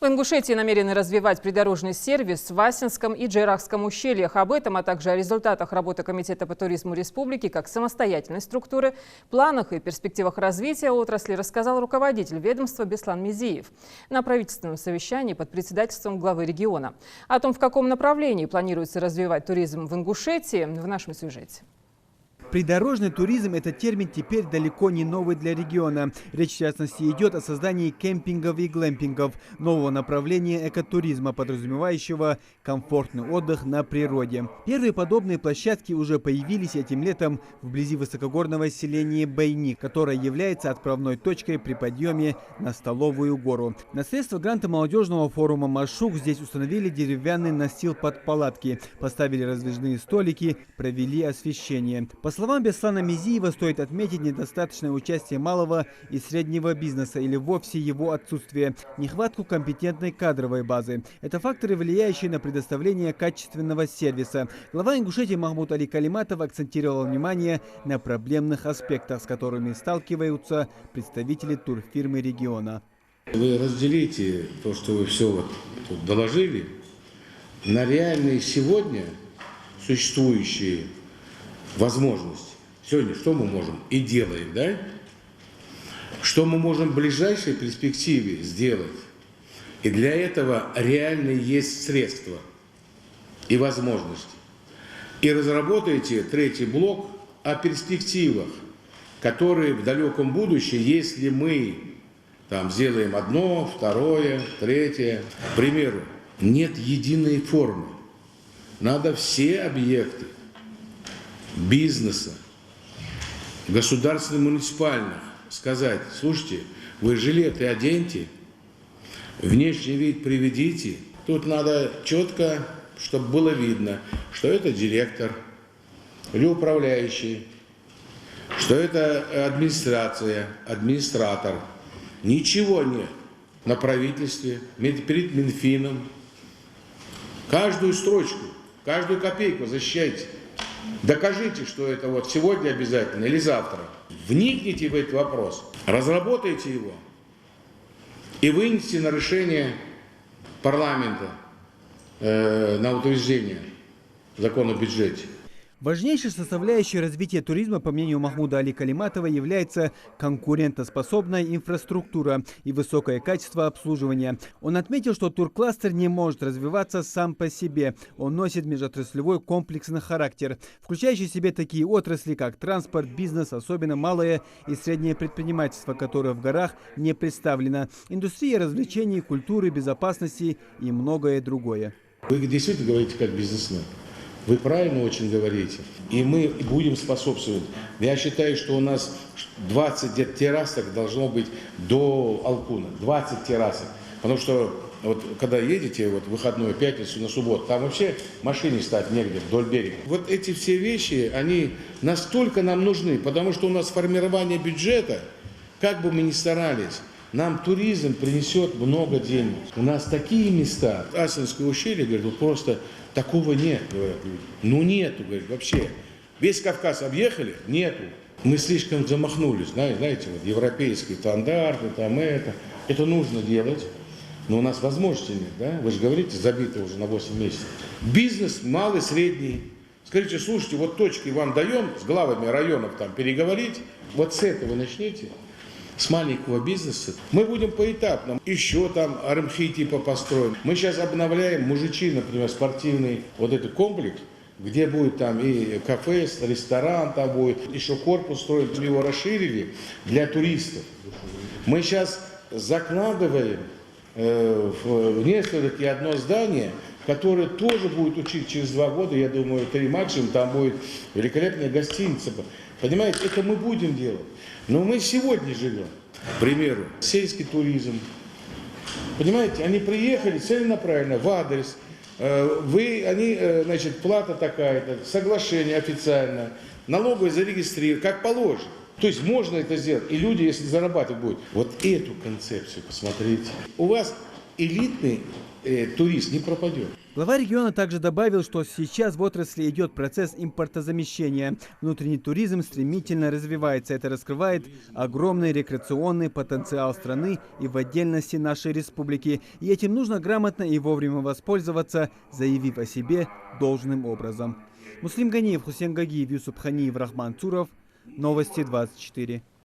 В Ингушетии намерены развивать придорожный сервис в Васинском и Джейрахском ущельях. Об этом, а также о результатах работы Комитета по туризму республики как самостоятельной структуры, планах и перспективах развития отрасли рассказал руководитель ведомства Беслан Мезиев на правительственном совещании под председательством главы региона. О том, в каком направлении планируется развивать туризм в Ингушетии, в нашем сюжете. Придорожный туризм – это термин теперь далеко не новый для региона. Речь, в частности, идет о создании кемпингов и глэмпингов, нового направления экотуризма, подразумевающего комфортный отдых на природе. Первые подобные площадки уже появились этим летом вблизи высокогорного селения Байни, которое является отправной точкой при подъеме на Столовую гору. На средства гранта молодежного форума «Машук» здесь установили деревянный настил под палатки, поставили раздвижные столики, провели освещение. По словам Беслана Мезиева, стоит отметить недостаточное участие малого и среднего бизнеса или вовсе его отсутствие, нехватку компетентной кадровой базы. Это факторы, влияющие на предоставление качественного сервиса. Глава Ингушетии Махмуд Али Калиматов акцентировал внимание на проблемных аспектах, с которыми сталкиваются представители турфирмы региона. Вы разделите то, что вы все тут доложили, на реальные сегодня существующие возможности. Сегодня что мы можем и делаем, да? Что мы можем в ближайшей перспективе сделать? И для этого реально есть средства и возможности. И разработайте третий блок о перспективах, которые в далеком будущем, если мы там сделаем одно, второе, третье. К примеру, нет единой формы. Надо все объекты бизнеса, государственно-муниципальных, сказать: слушайте, вы жилеты оденьте, внешний вид приведите. Тут надо четко, чтобы было видно, что это директор или управляющий, что это администрация, администратор. Ничего нет на правительстве, перед Минфином. Каждую строчку, каждую копейку защищайте. Докажите, что это вот сегодня обязательно или завтра. Вникните в этот вопрос, разработайте его и вынесите на решение парламента на утверждение закона о бюджете. Важнейшей составляющей развития туризма, по мнению Махмуда Али Калиматова, является конкурентоспособная инфраструктура и высокое качество обслуживания. Он отметил, что туркластер не может развиваться сам по себе. Он носит межотраслевой комплексный характер, включающий в себе такие отрасли, как транспорт, бизнес, особенно малое и среднее предпринимательство, которое в горах не представлено, индустрия развлечений, культуры, безопасности и многое другое. Вы действительно говорите как бизнесмен. Вы правильно очень говорите, и мы будем способствовать. Я считаю, что у нас 20 террасок должно быть до Алкуна, 20 террасок. Потому что вот когда едете вот, в выходную пятницу на субботу, там вообще машине стать негде вдоль берега. Вот эти все вещи, они настолько нам нужны, потому что у нас формирование бюджета, как бы мы ни старались, нам туризм принесет много денег. У нас такие места. Асинское ущелье, говорит, вот просто такого нет, говорят люди. Ну нету, говорит, вообще. Весь Кавказ объехали? Нету. Мы слишком замахнулись, знаете, вот европейские стандарты, там это. Это нужно делать, но у нас возможности нет, да? Вы же говорите, забито уже на 8 месяцев. Бизнес малый, средний. Скажите, слушайте, вот точки вам даем, с главами районов там переговорить, вот с этого начните. С маленького бизнеса. Мы будем поэтапно. Еще там РМХ типа построим. Мы сейчас обновляем мужичи, например, спортивный вот этот комплекс, где будет там и кафе, ресторан там будет. Еще корпус строим, мы его расширили для туристов. Мы сейчас закладываем в несколько одно здание, которое тоже будет учить через 2 года, я думаю, 3 максимум, там будет великолепная гостиница. Понимаете, это мы будем делать. Но мы сегодня живем. К примеру, сельский туризм. Понимаете, они приехали целенаправленно в адрес. Значит, плата такая-то, соглашение официально, налоговое зарегистрировать, как положено. То есть можно это сделать. И люди, если зарабатывать будут, вот эту концепцию посмотрите. У вас элитный турист не пропадет. Глава региона также добавил, что сейчас в отрасли идет процесс импортозамещения. Внутренний туризм стремительно развивается. Это раскрывает огромный рекреационный потенциал страны и в отдельности нашей республики. И этим нужно грамотно и вовремя воспользоваться, заявив о себе должным образом. Муслим Ганиев, Хусейн Гагиев, Юсуп Ханиев, Рахман Цуров. Новости 24.